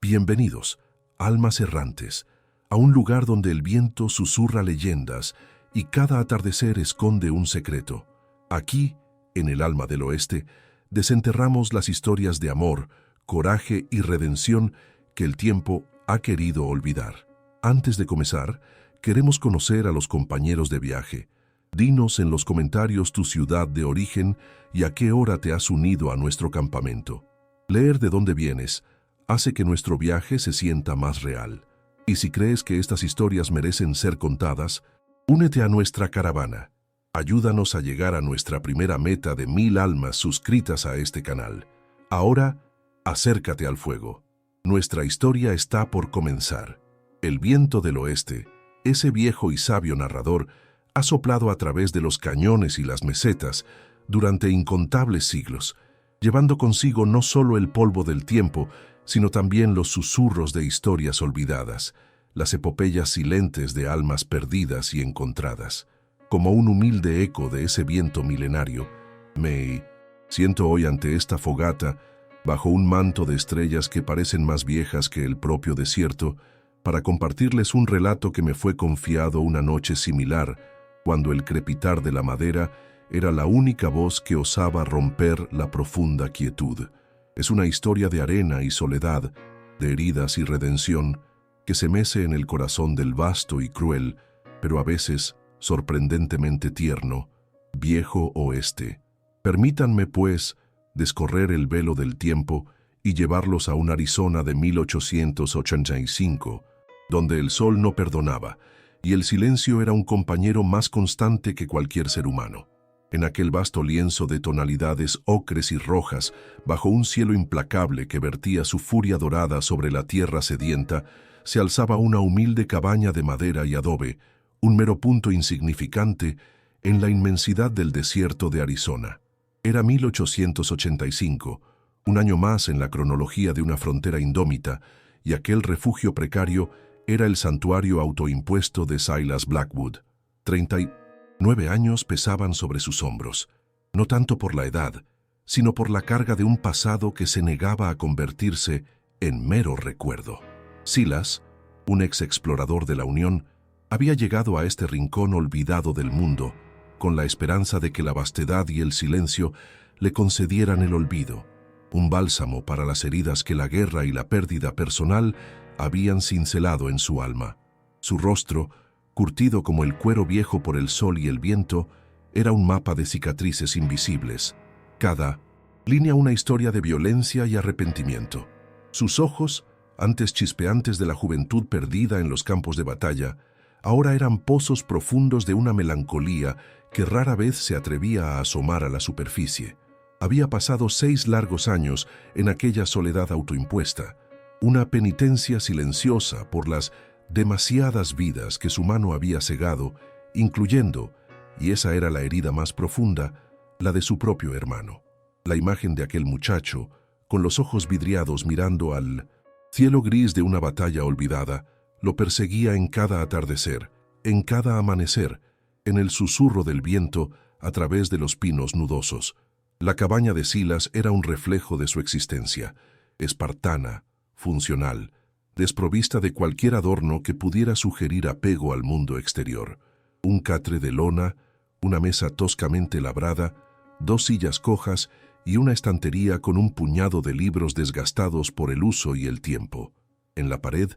Bienvenidos, almas errantes, a un lugar donde el viento susurra leyendas y cada atardecer esconde un secreto. Aquí, en el alma del oeste, desenterramos las historias de amor, coraje y redención que el tiempo ha querido olvidar. Antes de comenzar, queremos conocer a los compañeros de viaje. Dinos en los comentarios tu ciudad de origen y a qué hora te has unido a nuestro campamento. Leer de dónde vienes hace que nuestro viaje se sienta más real. Y si crees que estas historias merecen ser contadas, únete a nuestra caravana. Ayúdanos a llegar a nuestra primera meta de 1000 almas suscritas a este canal. Ahora, acércate al fuego. Nuestra historia está por comenzar. El viento del oeste, ese viejo y sabio narrador, ha soplado a través de los cañones y las mesetas durante incontables siglos, llevando consigo no solo el polvo del tiempo, sino también los susurros de historias olvidadas, las epopeyas silentes de almas perdidas y encontradas. Como un humilde eco de ese viento milenario, me siento hoy ante esta fogata, bajo un manto de estrellas que parecen más viejas que el propio desierto, para compartirles un relato que me fue confiado una noche similar, cuando el crepitar de la madera era la única voz que osaba romper la profunda quietud. Es una historia de arena y soledad, de heridas y redención, que se mece en el corazón del vasto y cruel, pero a veces sorprendentemente tierno, viejo oeste. Permítanme, pues, descorrer el velo del tiempo y llevarlos a un Arizona de 1885, donde el sol no perdonaba y el silencio era un compañero más constante que cualquier ser humano. En aquel vasto lienzo de tonalidades ocres y rojas, bajo un cielo implacable que vertía su furia dorada sobre la tierra sedienta, se alzaba una humilde cabaña de madera y adobe, un mero punto insignificante en la inmensidad del desierto de Arizona. Era 1885, un año más en la cronología de una frontera indómita, y aquel refugio precario era el santuario autoimpuesto de Silas Blackwood. 39 años pesaban sobre sus hombros, no tanto por la edad, sino por la carga de un pasado que se negaba a convertirse en mero recuerdo. Silas, un ex explorador de la Unión, había llegado a este rincón olvidado del mundo, con la esperanza de que la vastedad y el silencio le concedieran el olvido, un bálsamo para las heridas que la guerra y la pérdida personal habían cincelado en su alma. Su rostro, curtido como el cuero viejo por el sol y el viento, era un mapa de cicatrices invisibles. Cada línea una historia de violencia y arrepentimiento. Sus ojos, antes chispeantes de la juventud perdida en los campos de batalla, ahora eran pozos profundos de una melancolía que rara vez se atrevía a asomar a la superficie. Había pasado 6 largos años en aquella soledad autoimpuesta, una penitencia silenciosa por las demasiadas vidas que su mano había cegado, incluyendo, y esa era la herida más profunda, la de su propio hermano. La imagen de aquel muchacho, con los ojos vidriados mirando al cielo gris de una batalla olvidada, lo perseguía en cada atardecer, en cada amanecer, en el susurro del viento a través de los pinos nudosos. La cabaña de Silas era un reflejo de su existencia, espartana, funcional, desprovista de cualquier adorno que pudiera sugerir apego al mundo exterior. Un catre de lona, una mesa toscamente labrada, 2 sillas cojas y una estantería con un puñado de libros desgastados por el uso y el tiempo. En la pared,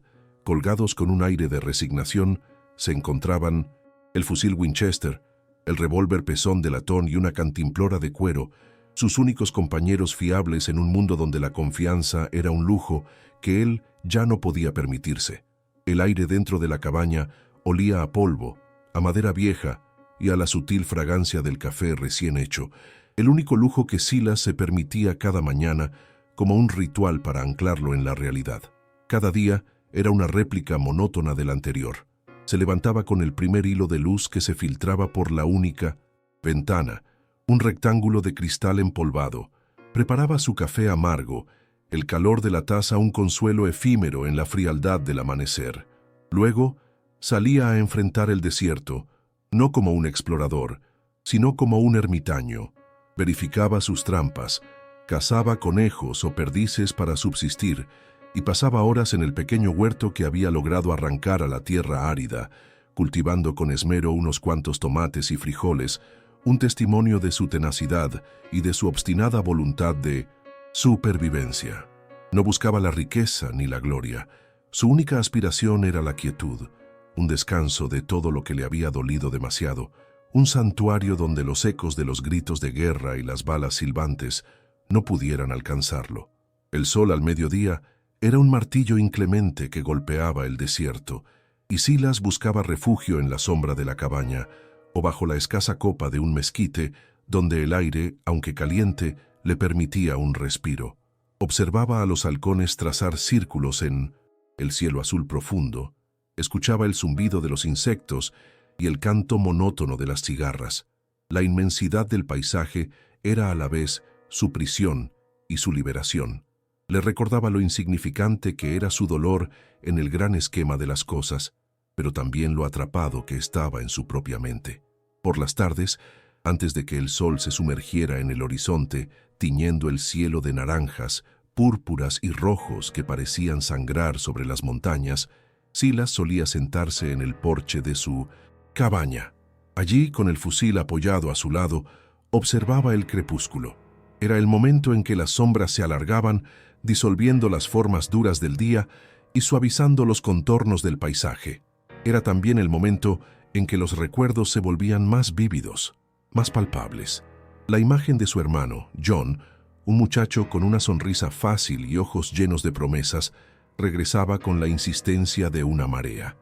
colgados con un aire de resignación, se encontraban el fusil Winchester, el revólver pezón de latón y una cantimplora de cuero, sus únicos compañeros fiables en un mundo donde la confianza era un lujo que él ya no podía permitirse. El aire dentro de la cabaña olía a polvo, a madera vieja y a la sutil fragancia del café recién hecho, el único lujo que Silas se permitía cada mañana como un ritual para anclarlo en la realidad. Cada día era una réplica monótona del anterior. Se levantaba con el primer hilo de luz que se filtraba por la única ventana, un rectángulo de cristal empolvado. Preparaba su café amargo, el calor de la taza un consuelo efímero en la frialdad del amanecer. Luego, salía a enfrentar el desierto, no como un explorador, sino como un ermitaño. Verificaba sus trampas, cazaba conejos o perdices para subsistir, y pasaba horas en el pequeño huerto que había logrado arrancar a la tierra árida, cultivando con esmero unos cuantos tomates y frijoles, un testimonio de su tenacidad y de su obstinada voluntad de supervivencia. No buscaba la riqueza ni la gloria. Su única aspiración era la quietud, un descanso de todo lo que le había dolido demasiado, un santuario donde los ecos de los gritos de guerra y las balas silbantes no pudieran alcanzarlo. El sol al mediodía era un martillo inclemente que golpeaba el desierto, y Silas buscaba refugio en la sombra de la cabaña o bajo la escasa copa de un mezquite donde el aire, aunque caliente, le permitía un respiro. Observaba a los halcones trazar círculos en el cielo azul profundo, escuchaba el zumbido de los insectos y el canto monótono de las cigarras. La inmensidad del paisaje era a la vez su prisión y su liberación. Le recordaba lo insignificante que era su dolor en el gran esquema de las cosas, pero también lo atrapado que estaba en su propia mente. Por las tardes, antes de que el sol se sumergiera en el horizonte, tiñendo el cielo de naranjas, púrpuras y rojos que parecían sangrar sobre las montañas, Silas solía sentarse en el porche de su cabaña. Allí, con el fusil apoyado a su lado, observaba el crepúsculo. Era el momento en que las sombras se alargaban, disolviendo las formas duras del día y suavizando los contornos del paisaje. Era también el momento en que los recuerdos se volvían más vívidos, más palpables. La imagen de su hermano, John, un muchacho con una sonrisa fácil y ojos llenos de promesas, regresaba con la insistencia de una marea.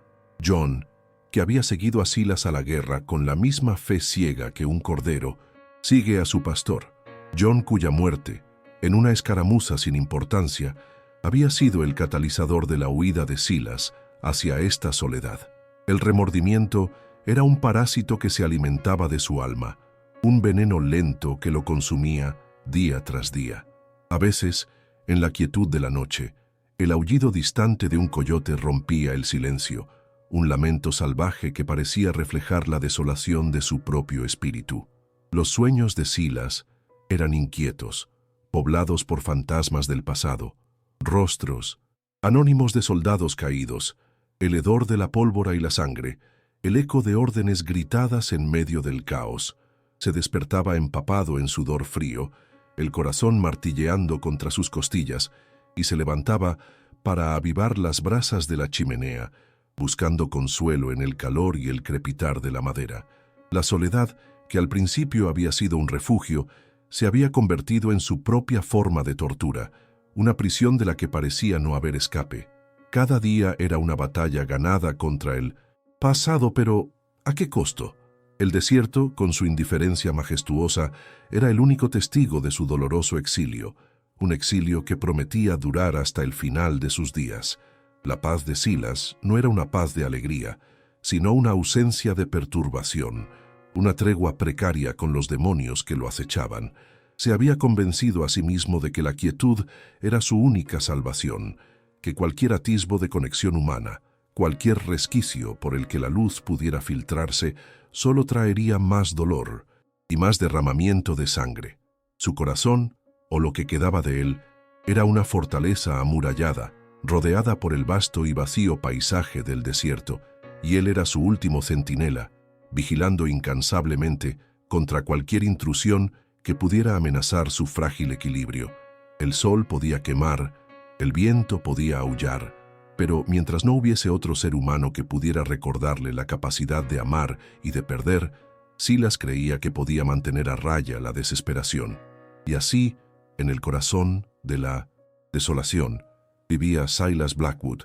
John, que había seguido a Silas a la guerra con la misma fe ciega que un cordero, sigue a su pastor. John, cuya muerte, en una escaramuza sin importancia, había sido el catalizador de la huida de Silas hacia esta soledad. El remordimiento era un parásito que se alimentaba de su alma, un veneno lento que lo consumía día tras día. A veces, en la quietud de la noche, el aullido distante de un coyote rompía el silencio, un lamento salvaje que parecía reflejar la desolación de su propio espíritu. Los sueños de Silas eran inquietos, poblados por fantasmas del pasado, rostros, anónimos de soldados caídos, el hedor de la pólvora y la sangre, el eco de órdenes gritadas en medio del caos. Se despertaba empapado en sudor frío, el corazón martilleando contra sus costillas, y se levantaba para avivar las brasas de la chimenea, buscando consuelo en el calor y el crepitar de la madera. La soledad, que al principio había sido un refugio, se había convertido en su propia forma de tortura, una prisión de la que parecía no haber escape. Cada día era una batalla ganada contra el pasado, pero ¿a qué costo? El desierto, con su indiferencia majestuosa, era el único testigo de su doloroso exilio, un exilio que prometía durar hasta el final de sus días. La paz de Silas no era una paz de alegría, sino una ausencia de perturbación, una tregua precaria con los demonios que lo acechaban. Se había convencido a sí mismo de que la quietud era su única salvación, que cualquier atisbo de conexión humana, cualquier resquicio por el que la luz pudiera filtrarse, solo traería más dolor y más derramamiento de sangre. Su corazón, o lo que quedaba de él, era una fortaleza amurallada, rodeada por el vasto y vacío paisaje del desierto, y él era su último centinela, vigilando incansablemente contra cualquier intrusión que pudiera amenazar su frágil equilibrio. El sol podía quemar, el viento podía aullar, pero mientras no hubiese otro ser humano que pudiera recordarle la capacidad de amar y de perder, Silas creía que podía mantener a raya la desesperación. Y así, en el corazón de la desolación, vivía Silas Blackwood,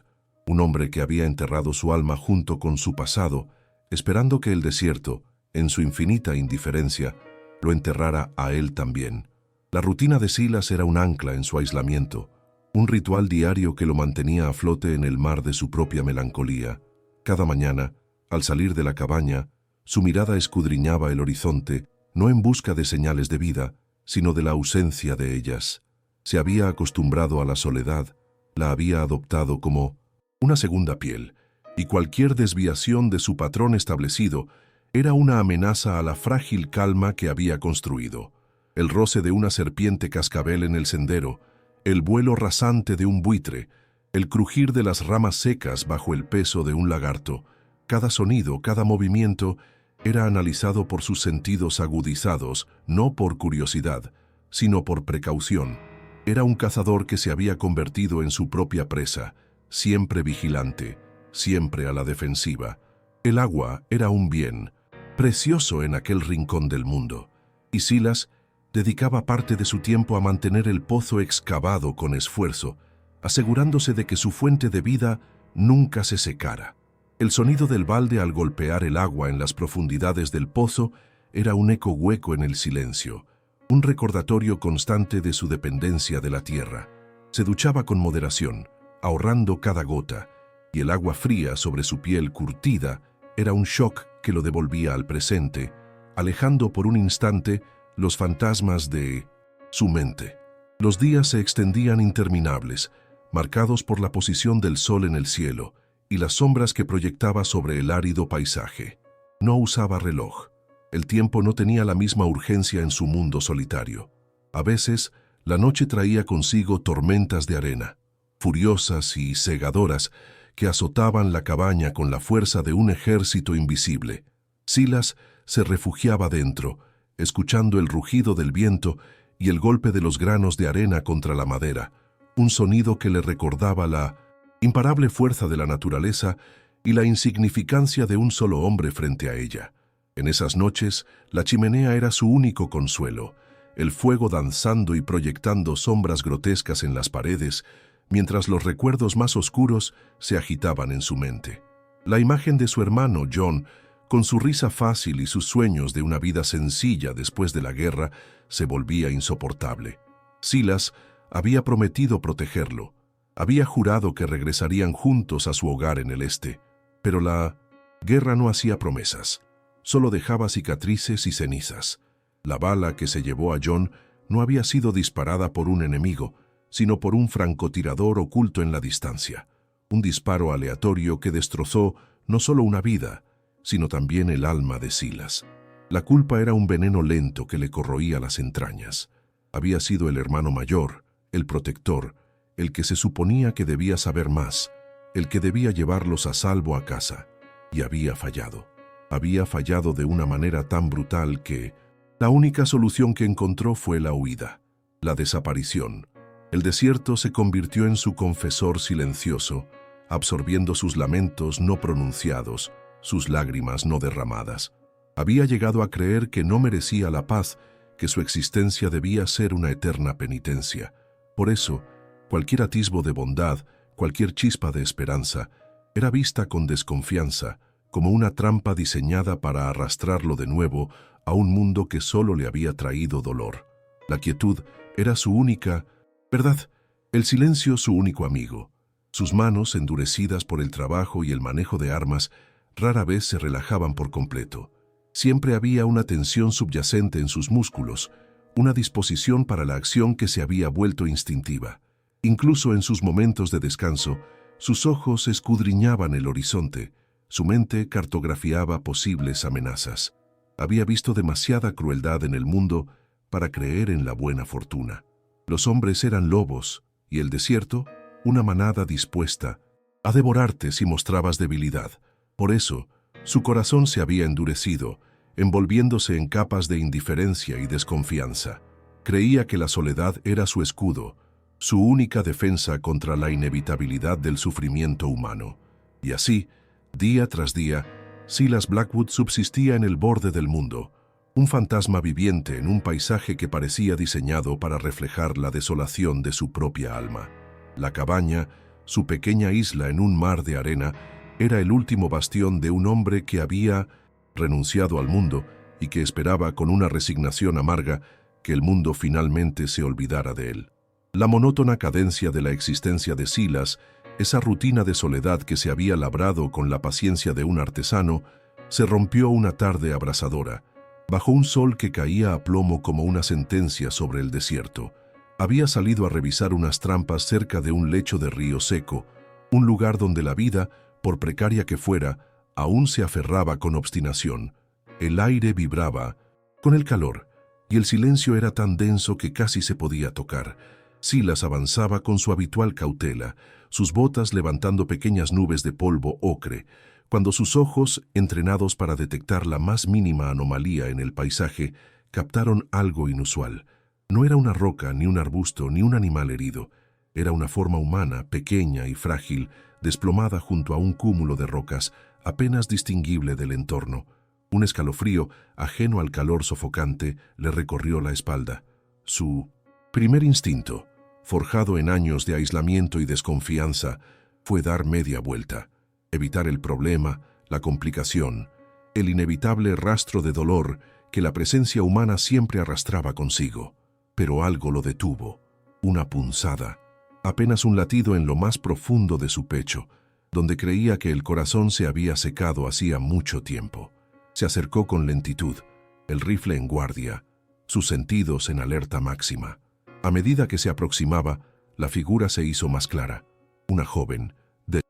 un hombre que había enterrado su alma junto con su pasado, esperando que el desierto, en su infinita indiferencia, lo enterrara a él también. La rutina de Silas era un ancla en su aislamiento, un ritual diario que lo mantenía a flote en el mar de su propia melancolía. Cada mañana, al salir de la cabaña, su mirada escudriñaba el horizonte, no en busca de señales de vida, sino de la ausencia de ellas. Se había acostumbrado a la soledad, la había adoptado como una segunda piel, y cualquier desviación de su patrón establecido era una amenaza a la frágil calma que había construido. El roce de una serpiente cascabel en el sendero, el vuelo rasante de un buitre, El crujir de las ramas secas bajo el peso de un lagarto, cada sonido, cada movimiento, era analizado por sus sentidos agudizados, no por curiosidad, sino por precaución. Era un cazador que se había convertido en su propia presa, siempre vigilante, siempre a la defensiva. El agua era un bien precioso en aquel rincón del mundo, y Silas dedicaba parte de su tiempo a mantener el pozo excavado con esfuerzo, asegurándose de que su fuente de vida nunca se secara. El sonido del balde al golpear el agua en las profundidades del pozo era un eco hueco en el silencio, un recordatorio constante de su dependencia de la tierra. Se duchaba con moderación, ahorrando cada gota, y el agua fría sobre su piel curtida era un shock que lo devolvía al presente, alejando por un instante los fantasmas de su mente. Los días se extendían interminables, marcados por la posición del sol en el cielo y las sombras que proyectaba sobre el árido paisaje. No usaba reloj. El tiempo no tenía la misma urgencia en su mundo solitario. A veces, la noche traía consigo tormentas de arena, furiosas y cegadoras, que azotaban la cabaña con la fuerza de un ejército invisible. Silas se refugiaba dentro, escuchando el rugido del viento y el golpe de los granos de arena contra la madera, un sonido que le recordaba la imparable fuerza de la naturaleza y la insignificancia de un solo hombre frente a ella. En esas noches, la chimenea era su único consuelo, el fuego danzando y proyectando sombras grotescas en las paredes, mientras los recuerdos más oscuros se agitaban en su mente. La imagen de su hermano John, con su risa fácil y sus sueños de una vida sencilla después de la guerra, se volvía insoportable. Silas había prometido protegerlo. Había jurado que regresarían juntos a su hogar en el este, pero la guerra no hacía promesas, solo dejaba cicatrices y cenizas. La bala que se llevó a John no había sido disparada por un enemigo, sino por un francotirador oculto en la distancia, un disparo aleatorio que destrozó no solo una vida, sino también el alma de Silas. La culpa era un veneno lento que le corroía las entrañas. Había sido el hermano mayor, el protector, el que se suponía que debía saber más, el que debía llevarlos a salvo a casa, y había fallado. Había fallado de una manera tan brutal que la única solución que encontró fue la huida, la desaparición. El desierto se convirtió en su confesor silencioso, absorbiendo sus lamentos no pronunciados, sus lágrimas no derramadas. Había llegado a creer que no merecía la paz, que su existencia debía ser una eterna penitencia. Por eso, cualquier atisbo de bondad, cualquier chispa de esperanza, era vista con desconfianza, como una trampa diseñada para arrastrarlo de nuevo a un mundo que solo le había traído dolor. La quietud era su única, ¿verdad? El silencio su único amigo. Sus manos, endurecidas por el trabajo y el manejo de armas, rara vez se relajaban por completo. Siempre había una tensión subyacente en sus músculos, una disposición para la acción que se había vuelto instintiva. Incluso en sus momentos de descanso, sus ojos escudriñaban el horizonte, su mente cartografiaba posibles amenazas. Había visto demasiada crueldad en el mundo para creer en la buena fortuna. Los hombres eran lobos, y el desierto, una manada dispuesta a devorarte si mostrabas debilidad. Por eso, su corazón se había endurecido, envolviéndose en capas de indiferencia y desconfianza. Creía que la soledad era su escudo, su única defensa contra la inevitabilidad del sufrimiento humano. Y así, día tras día, Silas Blackwood subsistía en el borde del mundo, un fantasma viviente en un paisaje que parecía diseñado para reflejar la desolación de su propia alma. La cabaña, su pequeña isla en un mar de arena, era el último bastión de un hombre que había renunciado al mundo y que esperaba con una resignación amarga que el mundo finalmente se olvidara de él. La monótona cadencia de la existencia de Silas, esa rutina de soledad que se había labrado con la paciencia de un artesano, se rompió una tarde abrasadora, bajo un sol que caía a plomo como una sentencia sobre el desierto. Había salido a revisar unas trampas cerca de un lecho de río seco, un lugar donde la vida, por precaria que fuera, aún se aferraba con obstinación. El aire vibraba con el calor, y el silencio era tan denso que casi se podía tocar. Silas avanzaba con su habitual cautela, sus botas levantando pequeñas nubes de polvo ocre, cuando sus ojos, entrenados para detectar la más mínima anomalía en el paisaje, captaron algo inusual. No era una roca, ni un arbusto, ni un animal herido. Era una forma humana, pequeña y frágil, desplomada junto a un cúmulo de rocas, apenas distinguible del entorno. Un escalofrío, ajeno al calor sofocante, le recorrió la espalda. Su primer instinto, forjado en años de aislamiento y desconfianza, fue dar media vuelta, evitar el problema, la complicación, el inevitable rastro de dolor que la presencia humana siempre arrastraba consigo. Pero algo lo detuvo, una punzada, apenas un latido en lo más profundo de su pecho, donde creía que el corazón se había secado hacía mucho tiempo. Se acercó con lentitud, el rifle en guardia, sus sentidos en alerta máxima. A medida que se aproximaba, la figura se hizo más clara. Una joven, de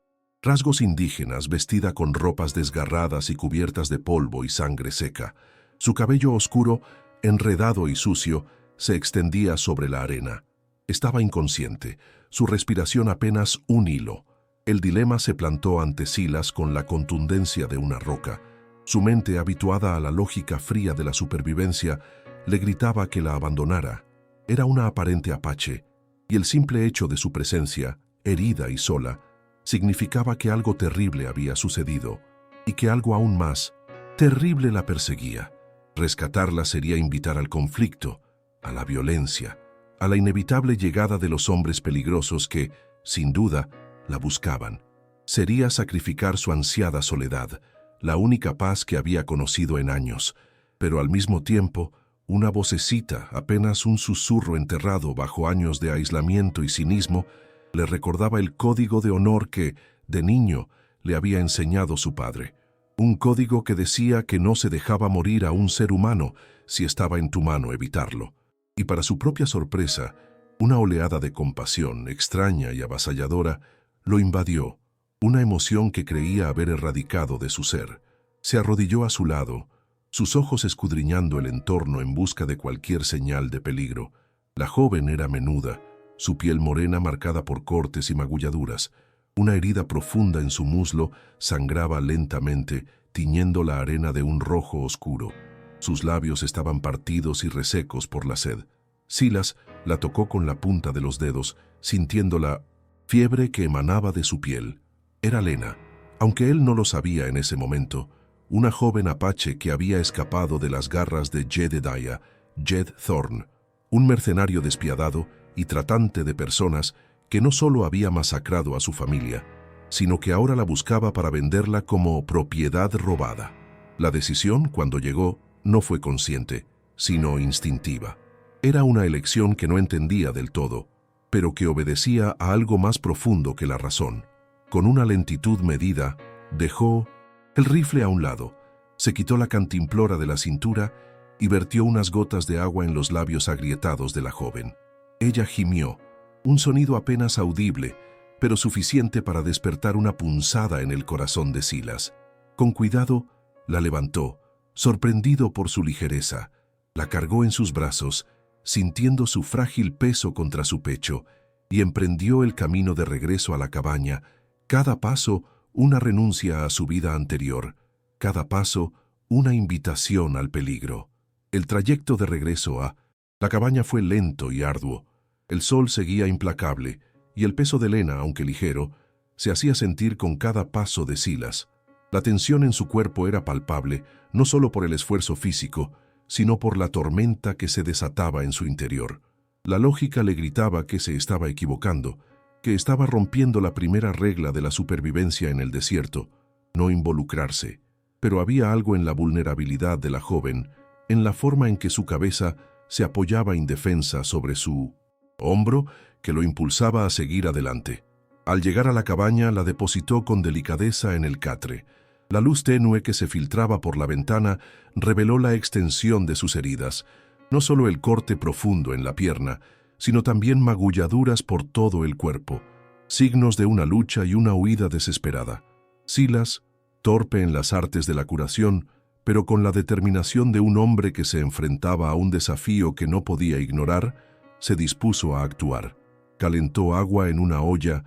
rasgos indígenas, vestida con ropas desgarradas y cubiertas de polvo y sangre seca. Su cabello oscuro, enredado y sucio, se extendía sobre la arena. Estaba inconsciente, su respiración apenas un hilo. El dilema se plantó ante Silas con la contundencia de una roca. Su mente, habituada a la lógica fría de la supervivencia, le gritaba que la abandonara. Era una aparente apache, y el simple hecho de su presencia, herida y sola, significaba que algo terrible había sucedido, y que algo aún más terrible la perseguía. Rescatarla sería invitar al conflicto, a la violencia, a la inevitable llegada de los hombres peligrosos que, sin duda, la buscaban. Sería sacrificar su ansiada soledad, la única paz que había conocido en años, pero al mismo tiempo, una vocecita, apenas un susurro enterrado bajo años de aislamiento y cinismo, le recordaba el código de honor que, de niño, le había enseñado su padre. Un código que decía que no se dejaba morir a un ser humano si estaba en tu mano evitarlo. Y para su propia sorpresa, una oleada de compasión, extraña y avasalladora, lo invadió, una emoción que creía haber erradicado de su ser. Se arrodilló a su lado, sus ojos escudriñando el entorno en busca de cualquier señal de peligro. La joven era menuda, su piel morena marcada por cortes y magulladuras. Una herida profunda en su muslo sangraba lentamente, tiñendo la arena de un rojo oscuro. Sus labios estaban partidos y resecos por la sed. Silas la tocó con la punta de los dedos, sintiendo la fiebre que emanaba de su piel. Era Lena, aunque él no lo sabía en ese momento, una joven apache que había escapado de las garras de Jedediah, Jed Thorn, un mercenario despiadado y tratante de personas que no solo había masacrado a su familia, sino que ahora la buscaba para venderla como propiedad robada. La decisión, cuando llegó, no fue consciente, sino instintiva. Era una elección que no entendía del todo, pero que obedecía a algo más profundo que la razón. Con una lentitud medida, dejó el rifle a un lado, se quitó la cantimplora de la cintura y vertió unas gotas de agua en los labios agrietados de la joven. Ella gimió, un sonido apenas audible, pero suficiente para despertar una punzada en el corazón de Silas. Con cuidado, la levantó, sorprendido por su ligereza. La cargó en sus brazos, sintiendo su frágil peso contra su pecho, y emprendió el camino de regreso a la cabaña, cada paso una renuncia a su vida anterior, cada paso una invitación al peligro. El trayecto de regreso a la cabaña fue lento y arduo. El sol seguía implacable, y el peso de Lena, aunque ligero, se hacía sentir con cada paso de Silas. La tensión en su cuerpo era palpable, no solo por el esfuerzo físico, sino por la tormenta que se desataba en su interior. La lógica le gritaba que se estaba equivocando, que estaba rompiendo la primera regla de la supervivencia en el desierto, no involucrarse. Pero había algo en la vulnerabilidad de la joven, en la forma en que su cabeza se apoyaba indefensa sobre su hombro, que lo impulsaba a seguir adelante. Al llegar a la cabaña, la depositó con delicadeza en el catre. La luz tenue que se filtraba por la ventana reveló la extensión de sus heridas, no solo el corte profundo en la pierna, sino también magulladuras por todo el cuerpo, signos de una lucha y una huida desesperada. Silas, torpe en las artes de la curación, pero con la determinación de un hombre que se enfrentaba a un desafío que no podía ignorar, se dispuso a actuar. Calentó agua en una olla,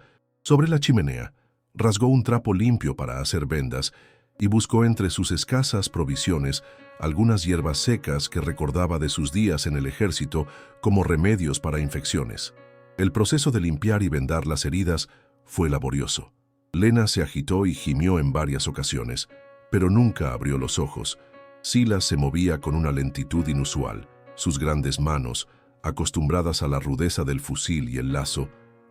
Sobre la chimenea, rasgó un trapo limpio para hacer vendas y buscó entre sus escasas provisiones algunas hierbas secas que recordaba de sus días en el ejército como remedios para infecciones. El proceso de limpiar y vendar las heridas fue laborioso. Lena se agitó y gimió en varias ocasiones, pero nunca abrió los ojos. Silas se movía con una lentitud inusual. Sus grandes manos, acostumbradas a la rudeza del fusil y el lazo,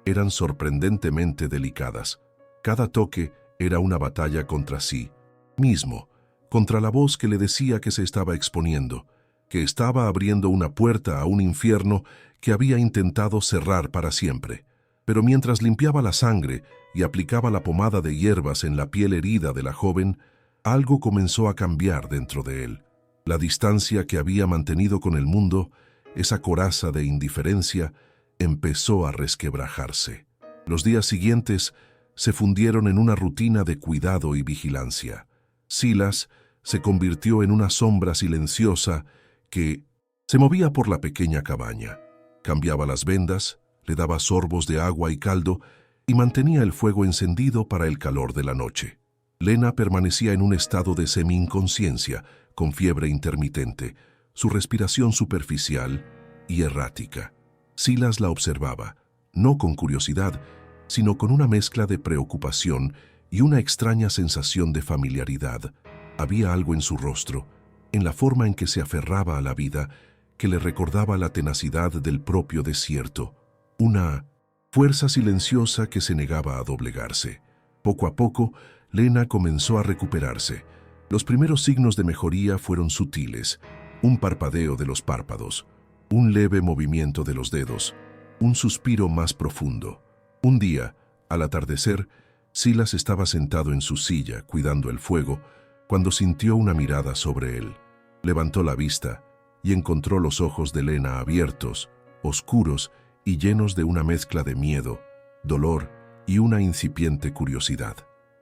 eran sorprendentemente delicadas. Cada toque era una batalla contra sí mismo, contra la voz que le decía que se estaba exponiendo, que estaba abriendo una puerta a un infierno que había intentado cerrar para siempre. Pero mientras limpiaba la sangre y aplicaba la pomada de hierbas en la piel herida de la joven, algo comenzó a cambiar dentro de él. La distancia que había mantenido con el mundo, esa coraza de indiferencia, empezó a resquebrajarse. Los días siguientes se fundieron en una rutina de cuidado y vigilancia. Silas se convirtió en una sombra silenciosa que se movía por la pequeña cabaña. Cambiaba las vendas, le daba sorbos de agua y caldo y mantenía el fuego encendido para el calor de la noche. Lena permanecía en un estado de semi-inconsciencia, con fiebre intermitente, su respiración superficial y errática. Silas la observaba, no con curiosidad, sino con una mezcla de preocupación y una extraña sensación de familiaridad. Había algo en su rostro, en la forma en que se aferraba a la vida, que le recordaba la tenacidad del propio desierto, una fuerza silenciosa que se negaba a doblegarse. Poco a poco, Lena comenzó a recuperarse. Los primeros signos de mejoría fueron sutiles: un parpadeo de los párpados, un leve movimiento de los dedos, un suspiro más profundo. Un día, al atardecer, Silas estaba sentado en su silla, cuidando el fuego, cuando sintió una mirada sobre él. Levantó la vista y encontró los ojos de Lena abiertos, oscuros y llenos de una mezcla de miedo, dolor y una incipiente curiosidad.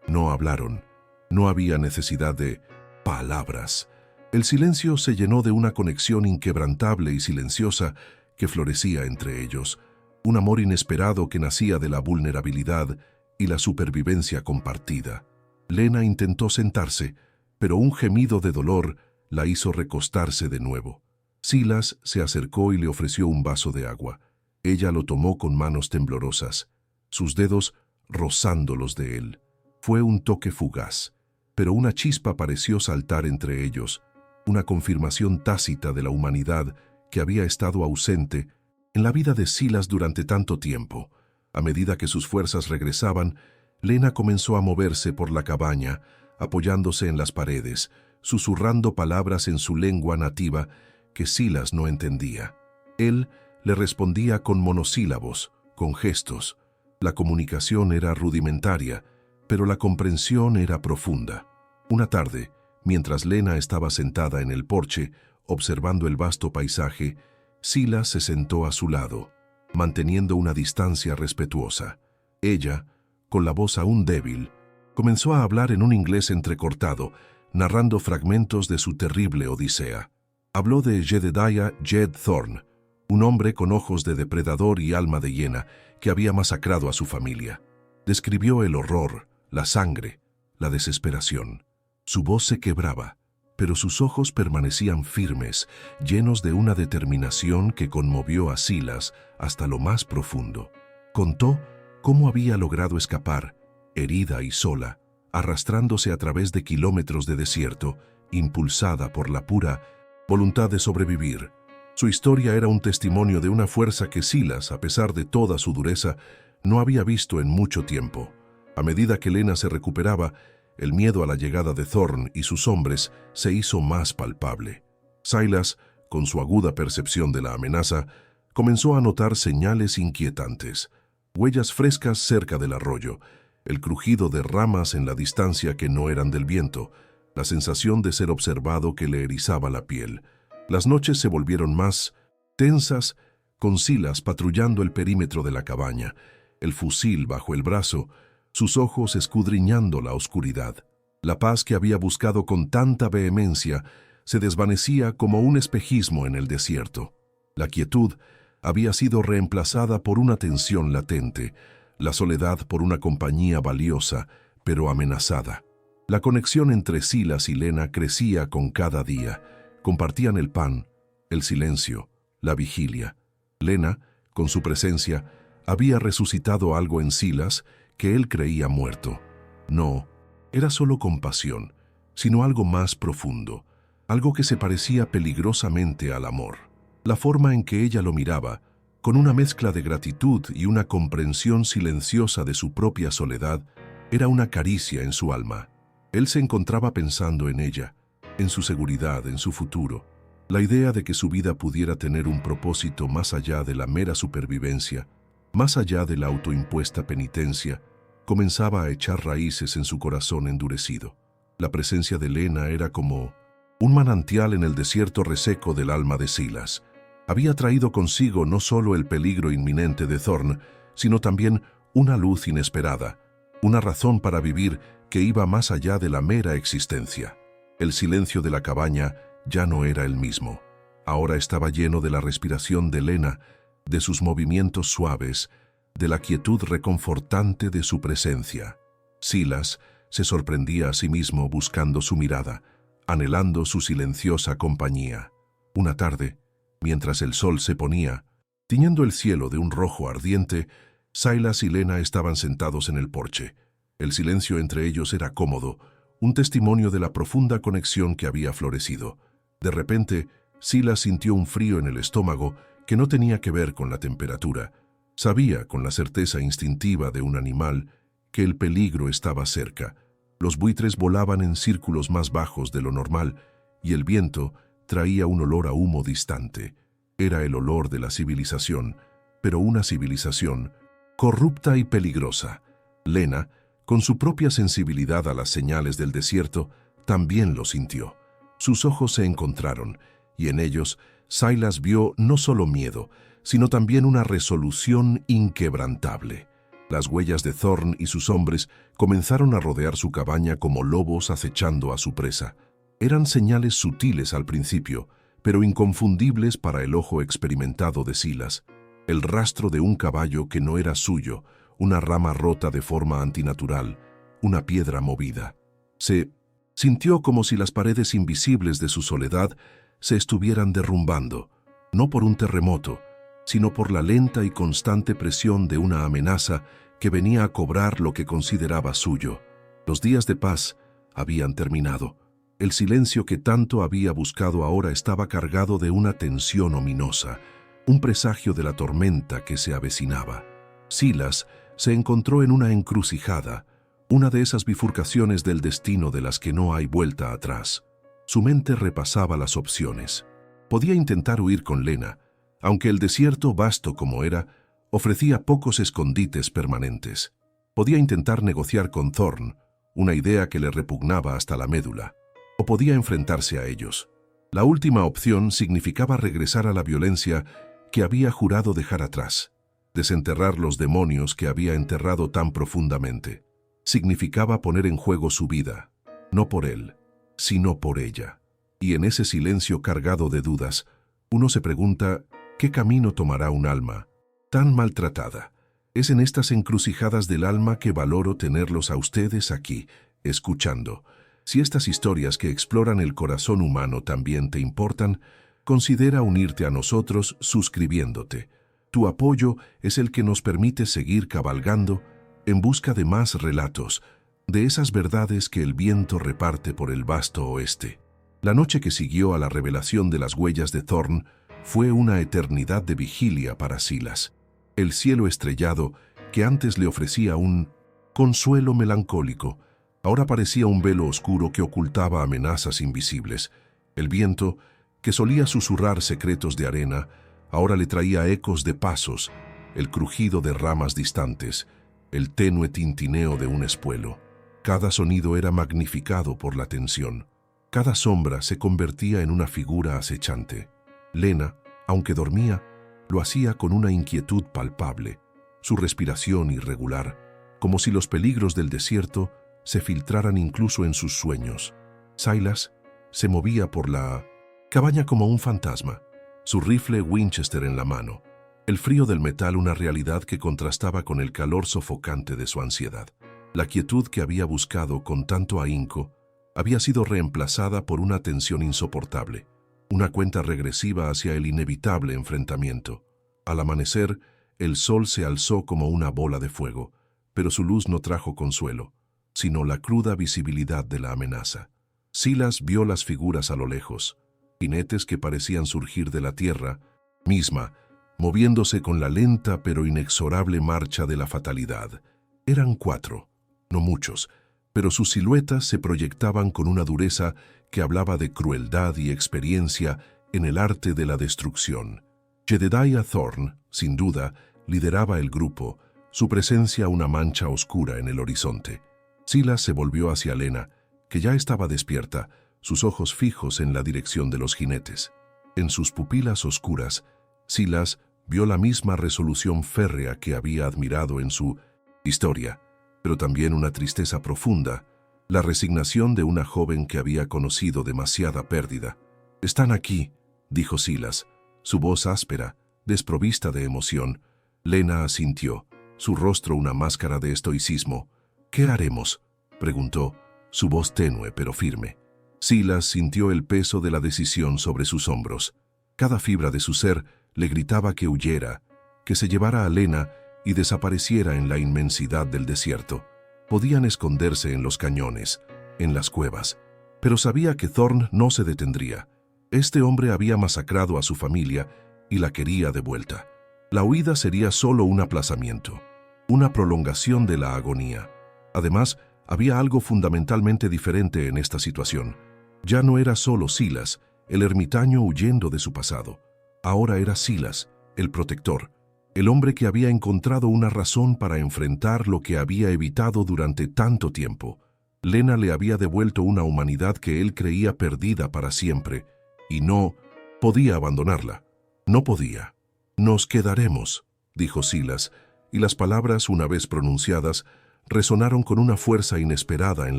No hablaron. No había necesidad de palabras. El silencio se llenó de una conexión inquebrantable y silenciosa que florecía entre ellos, un amor inesperado que nacía de la vulnerabilidad y la supervivencia compartida. Lena intentó sentarse, pero un gemido de dolor la hizo recostarse de nuevo. Silas se acercó y le ofreció un vaso de agua. Ella lo tomó con manos temblorosas, sus dedos rozando los de él. Fue un toque fugaz, pero una chispa pareció saltar entre ellos, una confirmación tácita de la humanidad que había estado ausente en la vida de Silas durante tanto tiempo. A medida que sus fuerzas regresaban, Lena comenzó a moverse por la cabaña, apoyándose en las paredes, susurrando palabras en su lengua nativa que Silas no entendía. Él le respondía con monosílabos, con gestos. La comunicación era rudimentaria, pero la comprensión era profunda. Una tarde, mientras Lena estaba sentada en el porche, observando el vasto paisaje, Silas se sentó a su lado, manteniendo una distancia respetuosa. Ella, con la voz aún débil, comenzó a hablar en un inglés entrecortado, narrando fragmentos de su terrible odisea. Habló de Jedediah Jed Thorne, un hombre con ojos de depredador y alma de hiena que había masacrado a su familia. Describió el horror, la sangre, la desesperación. Su voz se quebraba, pero sus ojos permanecían firmes, llenos de una determinación que conmovió a Silas hasta lo más profundo. Contó cómo había logrado escapar, herida y sola, arrastrándose a través de kilómetros de desierto, impulsada por la pura voluntad de sobrevivir. Su historia era un testimonio de una fuerza que Silas, a pesar de toda su dureza, no había visto en mucho tiempo. A medida que Lena se recuperaba, el miedo a la llegada de Thorne y sus hombres se hizo más palpable. Silas, con su aguda percepción de la amenaza, comenzó a notar señales inquietantes: huellas frescas cerca del arroyo, el crujido de ramas en la distancia que no eran del viento, la sensación de ser observado que le erizaba la piel. Las noches se volvieron más tensas, con Silas patrullando el perímetro de la cabaña, el fusil bajo el brazo, sus ojos escudriñando la oscuridad. La paz que había buscado con tanta vehemencia se desvanecía como un espejismo en el desierto. La quietud había sido reemplazada por una tensión latente, la soledad por una compañía valiosa, pero amenazada. La conexión entre Silas y Lena crecía con cada día. Compartían el pan, el silencio, la vigilia. Lena, con su presencia, había resucitado algo en Silas que él creía muerto. No, era solo compasión, sino algo más profundo, algo que se parecía peligrosamente al amor. La forma en que ella lo miraba, con una mezcla de gratitud y una comprensión silenciosa de su propia soledad, era una caricia en su alma. Él se encontraba pensando en ella, en su seguridad, en su futuro. La idea de que su vida pudiera tener un propósito más allá de la mera supervivencia, más allá de la autoimpuesta penitencia, comenzaba a echar raíces en su corazón endurecido. La presencia de Lena era como un manantial en el desierto reseco del alma de Silas. Había traído consigo no solo el peligro inminente de Thorn, sino también una luz inesperada, una razón para vivir que iba más allá de la mera existencia. El silencio de la cabaña ya no era el mismo. Ahora estaba lleno de la respiración de Lena, de sus movimientos suaves, de la quietud reconfortante de su presencia. Silas se sorprendía a sí mismo buscando su mirada, anhelando su silenciosa compañía. Una tarde, mientras el sol se ponía, tiñendo el cielo de un rojo ardiente, Silas y Lena estaban sentados en el porche. El silencio entre ellos era cómodo, un testimonio de la profunda conexión que había florecido. De repente, Silas sintió un frío en el estómago que no tenía que ver con la temperatura. Sabía, con la certeza instintiva de un animal, que el peligro estaba cerca. Los buitres volaban en círculos más bajos de lo normal, y el viento traía un olor a humo distante. Era el olor de la civilización, pero una civilización corrupta y peligrosa. Lena, con su propia sensibilidad a las señales del desierto, también lo sintió. Sus ojos se encontraron, y en ellos Silas vio no solo miedo, sino también una resolución inquebrantable. Las huellas de Thorn y sus hombres comenzaron a rodear su cabaña como lobos acechando a su presa. Eran señales sutiles al principio, pero inconfundibles para el ojo experimentado de Silas. El rastro de un caballo que no era suyo, una rama rota de forma antinatural, una piedra movida. Se sintió como si las paredes invisibles de su soledad se estuvieran derrumbando, no por un terremoto, sino por la lenta y constante presión de una amenaza que venía a cobrar lo que consideraba suyo. Los días de paz habían terminado. El silencio que tanto había buscado ahora estaba cargado de una tensión ominosa, un presagio de la tormenta que se avecinaba. Silas se encontró en una encrucijada, una de esas bifurcaciones del destino de las que no hay vuelta atrás. Su mente repasaba las opciones. Podía intentar huir con Lena, aunque el desierto, vasto como era, ofrecía pocos escondites permanentes. Podía intentar negociar con Thorn, una idea que le repugnaba hasta la médula, o podía enfrentarse a ellos. La última opción significaba regresar a la violencia que había jurado dejar atrás, desenterrar los demonios que había enterrado tan profundamente. Significaba poner en juego su vida, no por él, sino por ella. Y en ese silencio cargado de dudas, uno se pregunta, ¿qué camino tomará un alma tan maltratada? Es en estas encrucijadas del alma que valoro tenerlos a ustedes aquí, escuchando. Si estas historias que exploran el corazón humano también te importan, considera unirte a nosotros suscribiéndote. Tu apoyo es el que nos permite seguir cabalgando en busca de más relatos, de esas verdades que el viento reparte por el vasto oeste. La noche que siguió a la revelación de las huellas de Thorn fue una eternidad de vigilia para Silas. El cielo estrellado, que antes le ofrecía un consuelo melancólico, ahora parecía un velo oscuro que ocultaba amenazas invisibles. El viento, que solía susurrar secretos de arena, ahora le traía ecos de pasos, el crujido de ramas distantes, el tenue tintineo de un espuelo. Cada sonido era magnificado por la tensión. Cada sombra se convertía en una figura acechante. Lena, aunque dormía, lo hacía con una inquietud palpable, su respiración irregular, como si los peligros del desierto se filtraran incluso en sus sueños. Silas se movía por la cabaña como un fantasma, su rifle Winchester en la mano. El frío del metal una realidad que contrastaba con el calor sofocante de su ansiedad. La quietud que había buscado con tanto ahínco había sido reemplazada por una tensión insoportable, una cuenta regresiva hacia el inevitable enfrentamiento. Al amanecer, el sol se alzó como una bola de fuego, pero su luz no trajo consuelo, sino la cruda visibilidad de la amenaza. Silas vio las figuras a lo lejos, jinetes que parecían surgir de la tierra misma, moviéndose con la lenta pero inexorable marcha de la fatalidad. Eran 4, no muchos, pero sus siluetas se proyectaban con una dureza que hablaba de crueldad y experiencia en el arte de la destrucción. Jedediah Thorne, sin duda, lideraba el grupo, su presencia una mancha oscura en el horizonte. Silas se volvió hacia Lena, que ya estaba despierta, sus ojos fijos en la dirección de los jinetes. En sus pupilas oscuras, Silas vio la misma resolución férrea que había admirado en su historia, pero también una tristeza profunda, la resignación de una joven que había conocido demasiada pérdida. «Están aquí», dijo Silas, su voz áspera, desprovista de emoción. Lena asintió, su rostro una máscara de estoicismo. «¿Qué haremos?», preguntó, su voz tenue pero firme. Silas sintió el peso de la decisión sobre sus hombros. Cada fibra de su ser le gritaba que huyera, que se llevara a Lena y desapareciera en la inmensidad del desierto. Podían esconderse en los cañones, en las cuevas, pero sabía que Thorne no se detendría. Este hombre había masacrado a su familia y la quería de vuelta. La huida sería solo un aplazamiento, una prolongación de la agonía. Además, había algo fundamentalmente diferente en esta situación. Ya no era solo Silas, el ermitaño huyendo de su pasado. Ahora era Silas, el protector, el hombre que había encontrado una razón para enfrentar lo que había evitado durante tanto tiempo. Lena le había devuelto una humanidad que él creía perdida para siempre, y no podía abandonarla. No podía. «Nos quedaremos», dijo Silas, y las palabras, una vez pronunciadas, resonaron con una fuerza inesperada en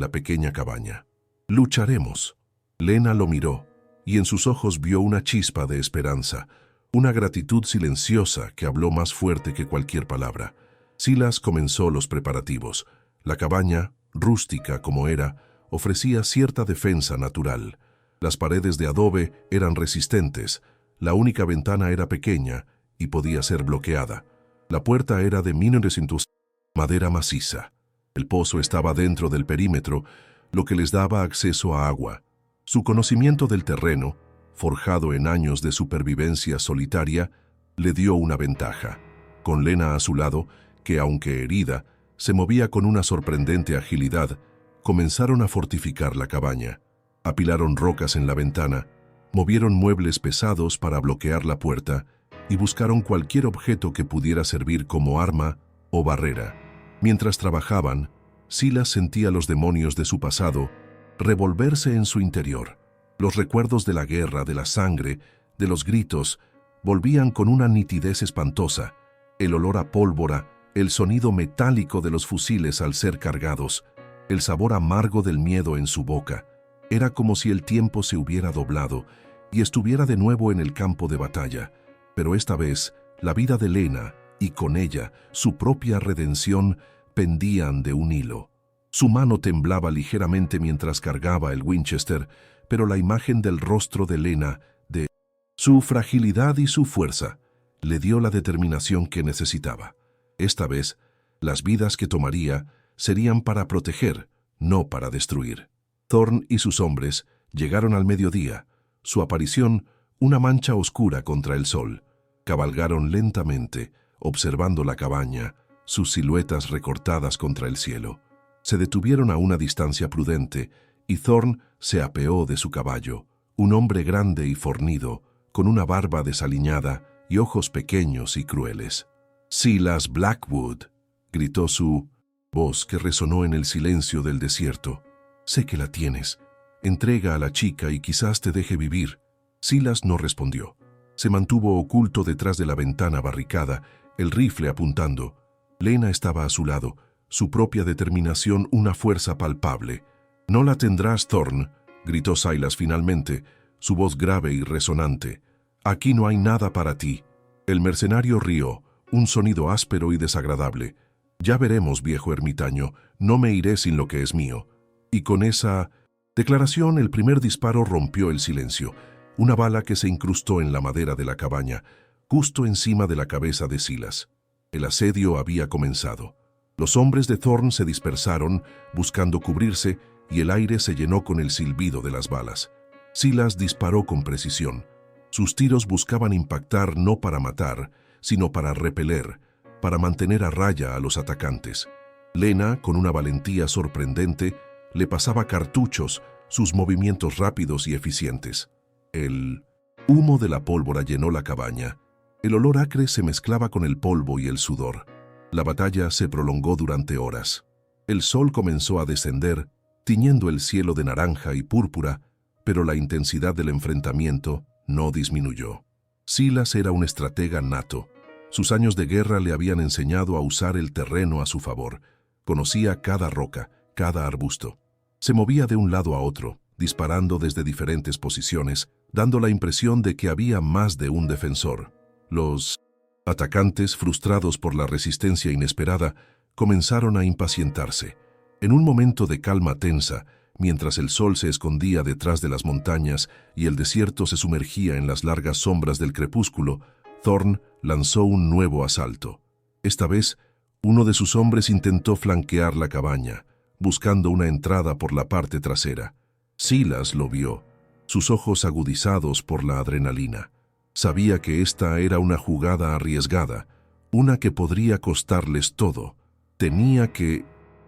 la pequeña cabaña. «Lucharemos». Lena lo miró, y en sus ojos vio una chispa de esperanza, una gratitud silenciosa que habló más fuerte que cualquier palabra. Silas comenzó los preparativos. La cabaña, rústica como era, ofrecía cierta defensa natural. Las paredes de adobe eran resistentes, la única ventana era pequeña y podía ser bloqueada. La puerta era de 1900 madera maciza. El pozo estaba dentro del perímetro, lo que les daba acceso a agua. Su conocimiento del terreno, forjado en años de supervivencia solitaria, le dio una ventaja. Con Lena a su lado, que aunque herida, se movía con una sorprendente agilidad, comenzaron a fortificar la cabaña. Apilaron rocas en la ventana, movieron muebles pesados para bloquear la puerta y buscaron cualquier objeto que pudiera servir como arma o barrera. Mientras trabajaban, Silas sentía los demonios de su pasado revolverse en su interior. Los recuerdos de la guerra, de la sangre, de los gritos, volvían con una nitidez espantosa. El olor a pólvora, el sonido metálico de los fusiles al ser cargados, el sabor amargo del miedo en su boca. Era como si el tiempo se hubiera doblado y estuviera de nuevo en el campo de batalla. Pero esta vez, la vida de Lena y con ella su propia redención pendían de un hilo. Su mano temblaba ligeramente mientras cargaba el Winchester, pero la imagen del rostro de Lena, de su fragilidad y su fuerza, le dio la determinación que necesitaba. Esta vez, las vidas que tomaría serían para proteger, no para destruir. Thorne y sus hombres llegaron al mediodía, su aparición una mancha oscura contra el sol. Cabalgaron lentamente, observando la cabaña, sus siluetas recortadas contra el cielo. Se detuvieron a una distancia prudente, y Thorne se apeó de su caballo, un hombre grande y fornido, con una barba desaliñada y ojos pequeños y crueles. «Silas Blackwood», gritó su voz que resonó en el silencio del desierto. «Sé que la tienes. Entrega a la chica y quizás te deje vivir». Silas no respondió. Se mantuvo oculto detrás de la ventana barricada, el rifle apuntando. Lena estaba a su lado, su propia determinación una fuerza palpable. «No la tendrás, Thorne», gritó Silas finalmente, su voz grave y resonante. «Aquí no hay nada para ti». El mercenario rió, un sonido áspero y desagradable. «Ya veremos, viejo ermitaño, no me iré sin lo que es mío». Y con esa declaración el primer disparo rompió el silencio, una bala que se incrustó en la madera de la cabaña, justo encima de la cabeza de Silas. El asedio había comenzado. Los hombres de Thorn se dispersaron, buscando cubrirse, y el aire se llenó con el silbido de las balas. Silas disparó con precisión. Sus tiros buscaban impactar no para matar, sino para repeler, para mantener a raya a los atacantes. Lena, con una valentía sorprendente, le pasaba cartuchos, sus movimientos rápidos y eficientes. El humo de la pólvora llenó la cabaña. El olor acre se mezclaba con el polvo y el sudor. La batalla se prolongó durante horas. El sol comenzó a descender, tiñendo el cielo de naranja y púrpura, pero la intensidad del enfrentamiento no disminuyó. Silas era un estratega nato. Sus años de guerra le habían enseñado a usar el terreno a su favor. Conocía cada roca, cada arbusto. Se movía de un lado a otro, disparando desde diferentes posiciones, dando la impresión de que había más de un defensor. Los atacantes, frustrados por la resistencia inesperada, comenzaron a impacientarse. En un momento de calma tensa, mientras el sol se escondía detrás de las montañas y el desierto se sumergía en las largas sombras del crepúsculo, Thorn lanzó un nuevo asalto. Esta vez, uno de sus hombres intentó flanquear la cabaña, buscando una entrada por la parte trasera. Silas lo vio, sus ojos agudizados por la adrenalina. Sabía que esta era una jugada arriesgada, una que podría costarles todo. Tenía que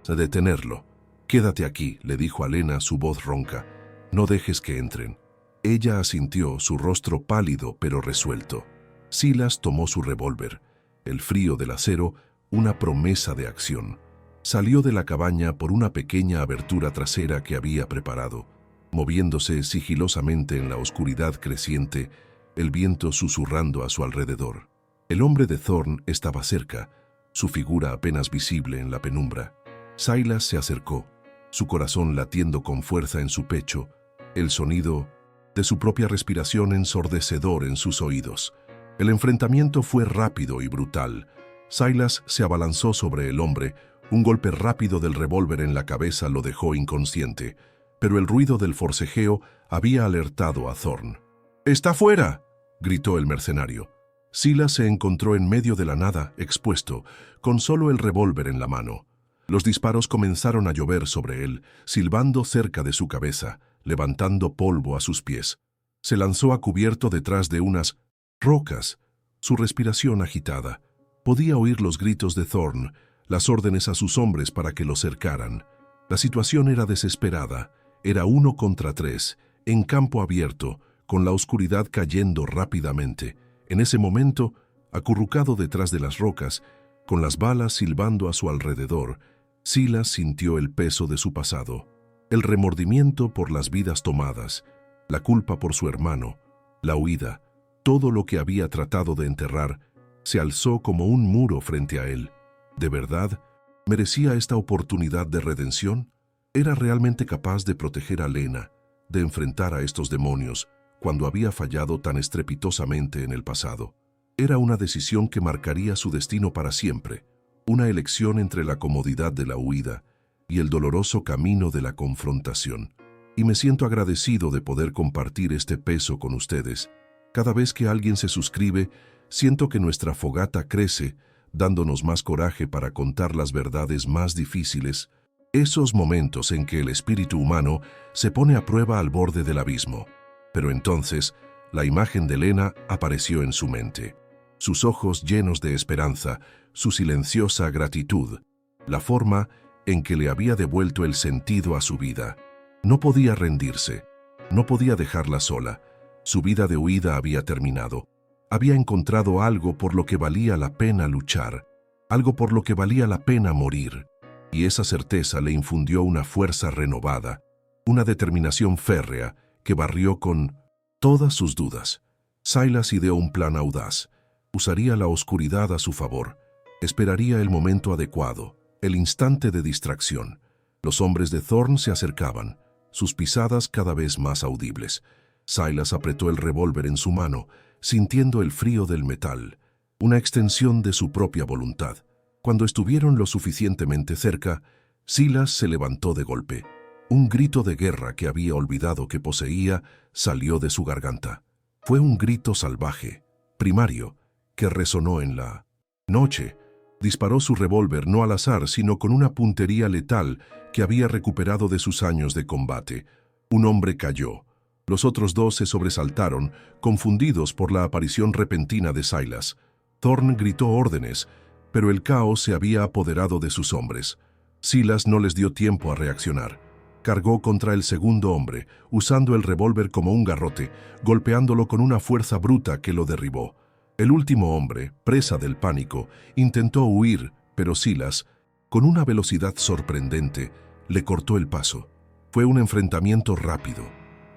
detenerlo. «Quédate aquí», le dijo a Lena, su voz ronca. «No dejes que entren». Ella asintió, su rostro pálido pero resuelto. Silas tomó su revólver, el frío del acero, una promesa de acción. Salió de la cabaña por una pequeña abertura trasera que había preparado, moviéndose sigilosamente en la oscuridad creciente, el viento susurrando a su alrededor. El hombre de Thorn estaba cerca, su figura apenas visible en la penumbra. Silas se acercó, su corazón latiendo con fuerza en su pecho, el sonido de su propia respiración ensordecedor en sus oídos. El enfrentamiento fue rápido y brutal. Silas se abalanzó sobre el hombre, un golpe rápido del revólver en la cabeza lo dejó inconsciente, pero el ruido del forcejeo había alertado a Thorn. «¡Está fuera!», gritó el mercenario. Silas se encontró en medio de la nada, expuesto, con solo el revólver en la mano. Los disparos comenzaron a llover sobre él, silbando cerca de su cabeza, levantando polvo a sus pies. Se lanzó a cubierto detrás de unas rocas, su respiración agitada. Podía oír los gritos de Thorn, las órdenes a sus hombres para que lo cercaran. La situación era desesperada. Era 1 contra 3, en campo abierto, con la oscuridad cayendo rápidamente. En ese momento, acurrucado detrás de las rocas, con las balas silbando a su alrededor, Silas sintió el peso de su pasado, el remordimiento por las vidas tomadas, la culpa por su hermano, la huida, todo lo que había tratado de enterrar, se alzó como un muro frente a él. ¿De verdad merecía esta oportunidad de redención? ¿Era realmente capaz de proteger a Lena, de enfrentar a estos demonios, cuando había fallado tan estrepitosamente en el pasado? Era una decisión que marcaría su destino para siempre, una elección entre la comodidad de la huida y el doloroso camino de la confrontación. Y me siento agradecido de poder compartir este peso con ustedes. Cada vez que alguien se suscribe, siento que nuestra fogata crece, dándonos más coraje para contar las verdades más difíciles, esos momentos en que el espíritu humano se pone a prueba al borde del abismo. Pero entonces, la imagen de Lena apareció en su mente. Sus ojos llenos de esperanza, su silenciosa gratitud, la forma en que le había devuelto el sentido a su vida. No podía rendirse, no podía dejarla sola. Su vida de huida había terminado. Había encontrado algo por lo que valía la pena luchar, algo por lo que valía la pena morir. Y esa certeza le infundió una fuerza renovada, una determinación férrea que barrió con todas sus dudas. Silas ideó un plan audaz. Usaría la oscuridad a su favor. Esperaría el momento adecuado, el instante de distracción. Los hombres de Thorn se acercaban, sus pisadas cada vez más audibles. Silas apretó el revólver en su mano, sintiendo el frío del metal. una extensión de su propia voluntad. Cuando estuvieron lo suficientemente cerca, Silas se levantó de golpe. Un grito de guerra que había olvidado que poseía salió de su garganta. Fue un grito salvaje, primario, que resonó en la noche. Disparó su revólver no al azar, sino con una puntería letal que había recuperado de sus años de combate. Un hombre cayó. Los otros dos se sobresaltaron, confundidos por la aparición repentina de Silas. Thorn gritó órdenes, pero el caos se había apoderado de sus hombres. Silas no les dio tiempo a reaccionar. Cargó contra el segundo hombre, usando el revólver como un garrote, golpeándolo con una fuerza bruta que lo derribó. El último hombre, presa del pánico, intentó huir, pero Silas, con una velocidad sorprendente, le cortó el paso. Fue un enfrentamiento rápido,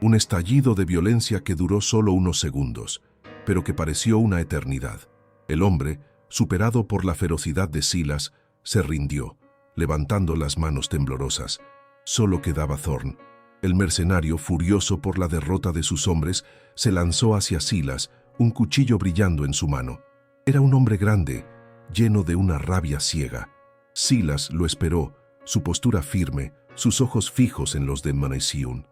un estallido de violencia que duró solo unos segundos, pero que pareció una eternidad. El hombre, superado por la ferocidad de Silas, se rindió, levantando las manos temblorosas. Solo quedaba Thorn. El mercenario, furioso por la derrota de sus hombres, se lanzó hacia Silas, un cuchillo brillando en su mano. Era un hombre grande, lleno de una rabia ciega. Silas lo esperó, su postura firme, sus ojos fijos en los de Manasiun.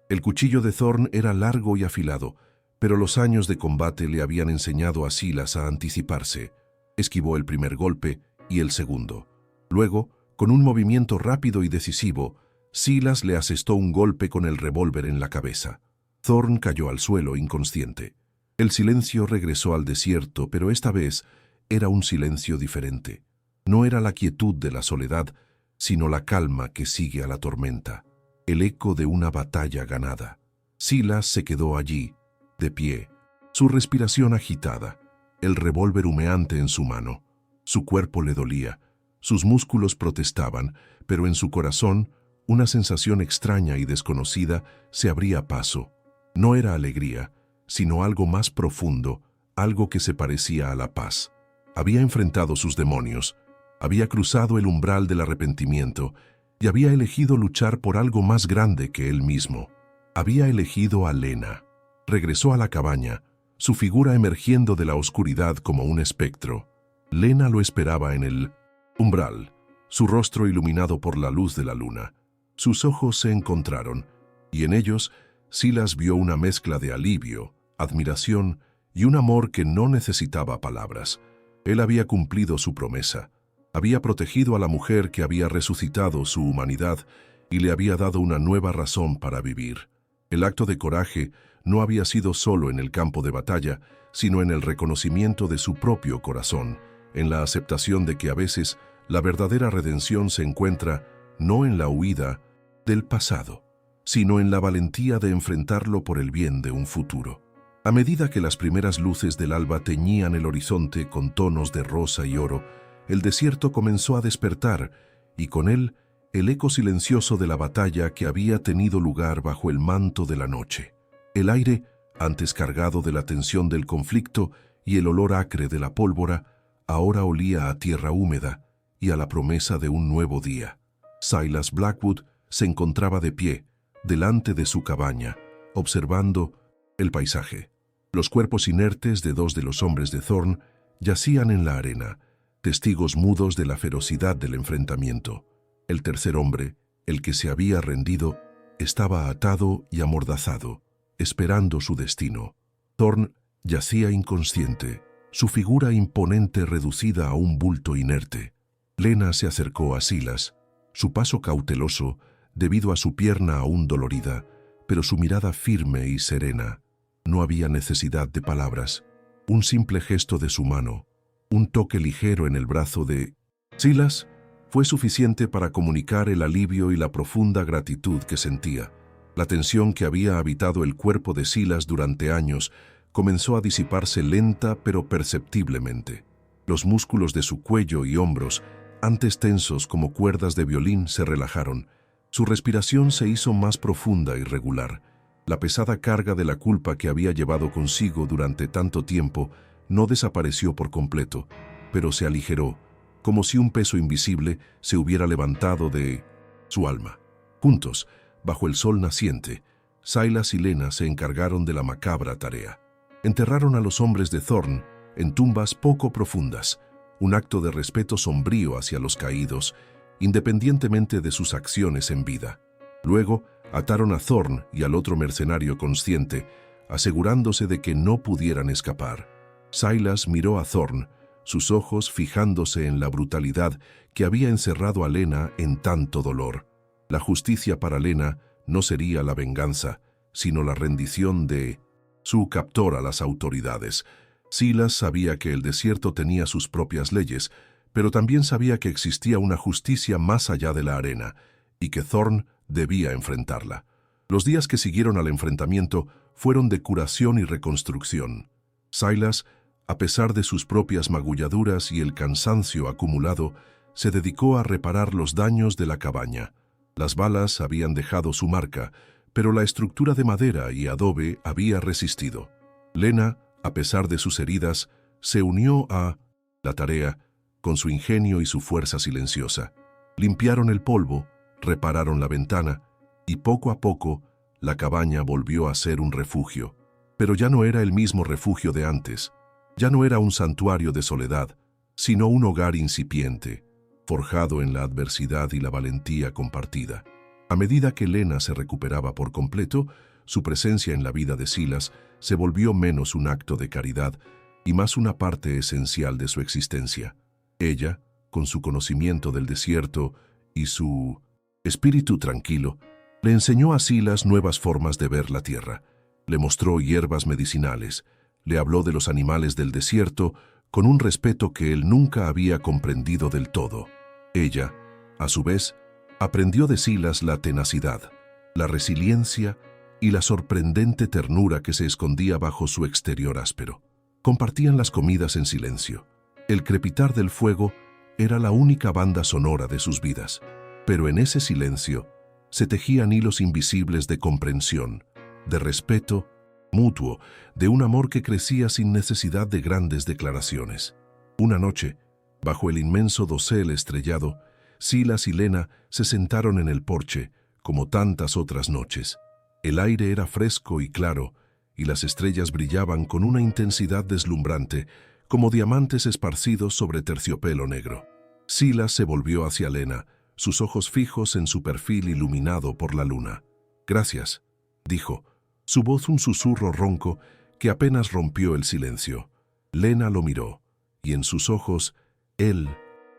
El cuchillo de Thorn era largo y afilado, pero los años de combate le habían enseñado a Silas a anticiparse. Esquivó el primer golpe y el segundo. Luego, con un movimiento rápido y decisivo, Silas le asestó un golpe con el revólver en la cabeza. Thorn cayó al suelo inconsciente. El silencio regresó al desierto, pero esta vez era un silencio diferente. No era la quietud de la soledad, sino la calma que sigue a la tormenta, el eco de una batalla ganada. Silas se quedó allí, de pie, su respiración agitada, el revólver humeante en su mano. Su cuerpo le dolía, sus músculos protestaban, pero en su corazón una sensación extraña y desconocida se abría paso. No era alegría, sino algo más profundo, algo que se parecía a la paz. Había enfrentado sus demonios, había cruzado el umbral del arrepentimiento y había elegido luchar por algo más grande que él mismo. Había elegido a Lena. Regresó a la cabaña, su figura emergiendo de la oscuridad como un espectro. Lena lo esperaba en el umbral, su rostro iluminado por la luz de la luna. Sus ojos se encontraron, y en ellos Silas vio una mezcla de alivio, admiración y un amor que no necesitaba palabras. Él había cumplido su promesa. Había protegido a la mujer que había resucitado su humanidad y le había dado una nueva razón para vivir. El acto de coraje no había sido solo en el campo de batalla, sino en el reconocimiento de su propio corazón, en la aceptación de que a veces la verdadera redención se encuentra no en la huida del pasado, sino en la valentía de enfrentarlo por el bien de un futuro. A medida que las primeras luces del alba teñían el horizonte con tonos de rosa y oro, el desierto comenzó a despertar, y con él el eco silencioso de la batalla que había tenido lugar bajo el manto de la noche. El aire, antes cargado de la tensión del conflicto y el olor acre de la pólvora, ahora olía a tierra húmeda y a la promesa de un nuevo día. Silas Blackwood se encontraba de pie, delante de su cabaña, observando el paisaje. Los cuerpos inertes de dos de los hombres de Thorn yacían en la arena, testigos mudos de la ferocidad del enfrentamiento. El tercer hombre, el que se había rendido, estaba atado y amordazado, esperando su destino. Thorn yacía inconsciente, su figura imponente reducida a un bulto inerte. Lena se acercó a Silas, su paso cauteloso debido a su pierna aún dolorida, pero su mirada firme y serena. No había necesidad de palabras. Un simple gesto de su mano, un toque ligero en el brazo de Silas, fue suficiente para comunicar el alivio y la profunda gratitud que sentía. La tensión que había habitado el cuerpo de Silas durante años comenzó a disiparse lenta pero perceptiblemente. Los músculos de su cuello y hombros, antes tensos como cuerdas de violín, se relajaron. Su respiración se hizo más profunda y regular. La pesada carga de la culpa que había llevado consigo durante tanto tiempo no desapareció por completo, pero se aligeró, como si un peso invisible se hubiera levantado de su alma. Juntos, bajo el sol naciente, Silas y Lena se encargaron de la macabra tarea. Enterraron a los hombres de Thorn en tumbas poco profundas, un acto de respeto sombrío hacia los caídos, independientemente de sus acciones en vida. Luego, ataron a Thorn y al otro mercenario consciente, asegurándose de que no pudieran escapar. Silas miró a Thorn, sus ojos fijándose en la brutalidad que había encerrado a Lena en tanto dolor. La justicia para Lena no sería la venganza, sino la rendición de su captor a las autoridades. Silas sabía que el desierto tenía sus propias leyes, pero también sabía que existía una justicia más allá de la arena, y que Thorn debía enfrentarla. Los días que siguieron al enfrentamiento fueron de curación y reconstrucción. Silas, a pesar de sus propias magulladuras y el cansancio acumulado, se dedicó a reparar los daños de la cabaña. Las balas habían dejado su marca, pero la estructura de madera y adobe había resistido. Lena, a pesar de sus heridas, se unió a la tarea con su ingenio y su fuerza silenciosa. Limpiaron el polvo, repararon la ventana, y poco a poco la cabaña volvió a ser un refugio. Pero ya no era el mismo refugio de antes. Ya no era un santuario de soledad, sino un hogar incipiente, forjado en la adversidad y la valentía compartida. A medida que Lena se recuperaba por completo, su presencia en la vida de Silas se volvió menos un acto de caridad y más una parte esencial de su existencia. Ella, con su conocimiento del desierto y su espíritu tranquilo, le enseñó a Silas nuevas formas de ver la tierra. Le mostró hierbas medicinales, le habló de los animales del desierto con un respeto que él nunca había comprendido del todo. Ella, a su vez, aprendió de Silas la tenacidad, la resiliencia y la sorprendente ternura que se escondía bajo su exterior áspero. Compartían las comidas en silencio. El crepitar del fuego era la única banda sonora de sus vidas, pero en ese silencio se tejían hilos invisibles de comprensión, de respeto mutuo, de un amor que crecía sin necesidad de grandes declaraciones. Una noche, bajo el inmenso dosel estrellado, Silas y Lena se sentaron en el porche, como tantas otras noches. El aire era fresco y claro, y las estrellas brillaban con una intensidad deslumbrante, como diamantes esparcidos sobre terciopelo negro. Silas se volvió hacia Lena, sus ojos fijos en su perfil iluminado por la luna. «Gracias», dijo, su voz un susurro ronco que apenas rompió el silencio. Lena lo miró, y en sus ojos, él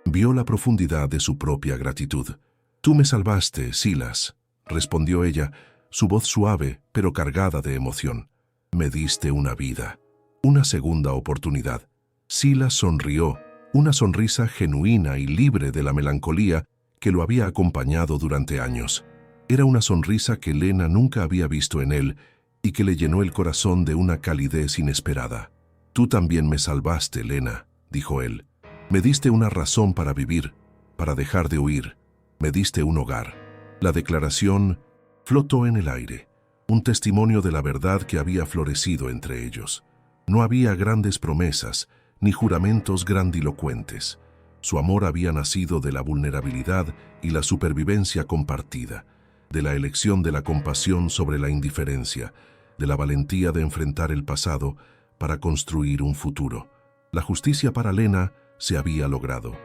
vio la profundidad de su propia gratitud. «Tú me salvaste, Silas», respondió ella, su voz suave pero cargada de emoción. «Me diste una vida, una segunda oportunidad». Silas sonrió, una sonrisa genuina y libre de la melancolía que lo había acompañado durante años. Era una sonrisa que Lena nunca había visto en él y que le llenó el corazón de una calidez inesperada. «Tú también me salvaste, Lena», dijo él. «Me diste una razón para vivir, para dejar de huir. Me diste un hogar». La declaración flotó en el aire, un testimonio de la verdad que había florecido entre ellos. No había grandes promesas, ni juramentos grandilocuentes. Su amor había nacido de la vulnerabilidad y la supervivencia compartida, de la elección de la compasión sobre la indiferencia, de la valentía de enfrentar el pasado para construir un futuro. La justicia para Lena se había logrado,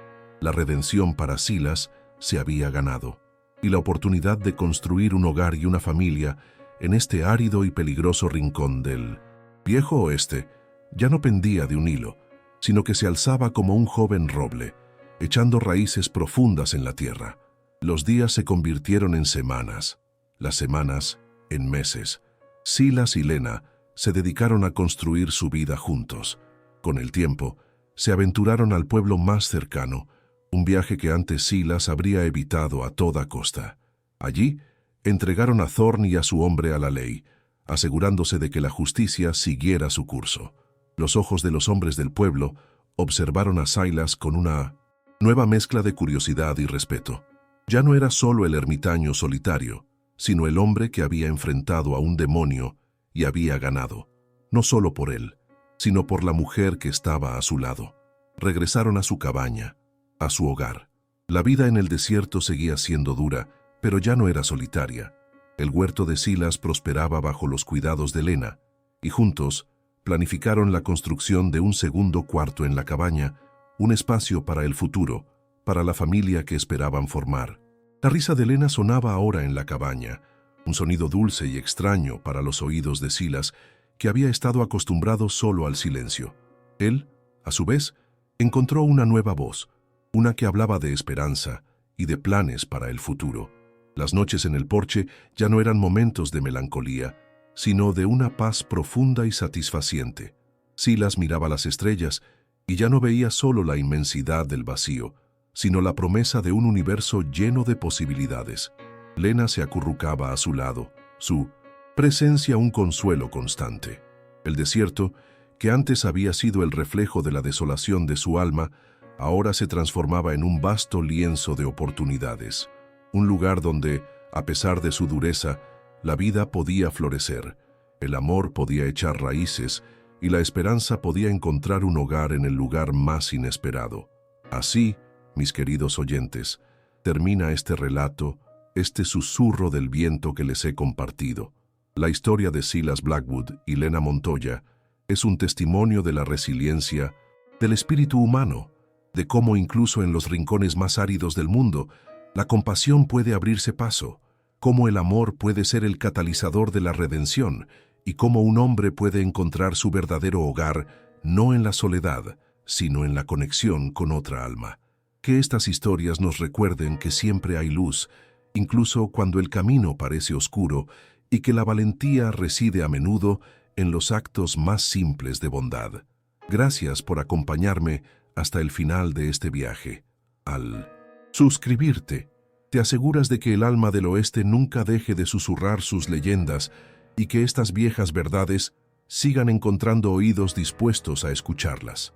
la redención para Silas se había ganado, y la oportunidad de construir un hogar y una familia en este árido y peligroso rincón del viejo oeste ya no pendía de un hilo, sino que se alzaba como un joven roble, echando raíces profundas en la tierra. Los días se convirtieron en semanas, las semanas en meses. Silas y Lena se dedicaron a construir su vida juntos. Con el tiempo, se aventuraron al pueblo más cercano, un viaje que antes Silas habría evitado a toda costa. Allí, entregaron a Thorn y a su hombre a la ley, asegurándose de que la justicia siguiera su curso. Los ojos de los hombres del pueblo observaron a Silas con una nueva mezcla de curiosidad y respeto. Ya no era solo el ermitaño solitario, sino el hombre que había enfrentado a un demonio y había ganado, no solo por él, sino por la mujer que estaba a su lado. Regresaron a su cabaña, a su hogar. La vida en el desierto seguía siendo dura, pero ya no era solitaria. El huerto de Silas prosperaba bajo los cuidados de Lena, y juntos planificaron la construcción de un segundo cuarto en la cabaña, un espacio para el futuro, para la familia que esperaban formar. La risa de Lena sonaba ahora en la cabaña, un sonido dulce y extraño para los oídos de Silas, que había estado acostumbrado solo al silencio. Él, a su vez, encontró una nueva voz, una que hablaba de esperanza y de planes para el futuro. Las noches en el porche ya no eran momentos de melancolía, sino de una paz profunda y satisfaciente. Silas miraba las estrellas y ya no veía solo la inmensidad del vacío, sino la promesa de un universo lleno de posibilidades. Lena se acurrucaba a su lado, su presencia un consuelo constante. El desierto, que antes había sido el reflejo de la desolación de su alma, ahora se transformaba en un vasto lienzo de oportunidades. Un lugar donde, a pesar de su dureza, la vida podía florecer, el amor podía echar raíces y la esperanza podía encontrar un hogar en el lugar más inesperado. Así, mis queridos oyentes, termina este relato, este susurro del viento que les he compartido. La historia de Silas Blackwood y Lena Montoya es un testimonio de la resiliencia, del espíritu humano, de cómo incluso en los rincones más áridos del mundo, la compasión puede abrirse paso, cómo el amor puede ser el catalizador de la redención y cómo un hombre puede encontrar su verdadero hogar no en la soledad, sino en la conexión con otra alma. Que estas historias nos recuerden que siempre hay luz, incluso cuando el camino parece oscuro, y que la valentía reside a menudo en los actos más simples de bondad. Gracias por acompañarme hasta el final de este viaje. Al suscribirte, te aseguras de que el alma del oeste nunca deje de susurrar sus leyendas y que estas viejas verdades sigan encontrando oídos dispuestos a escucharlas.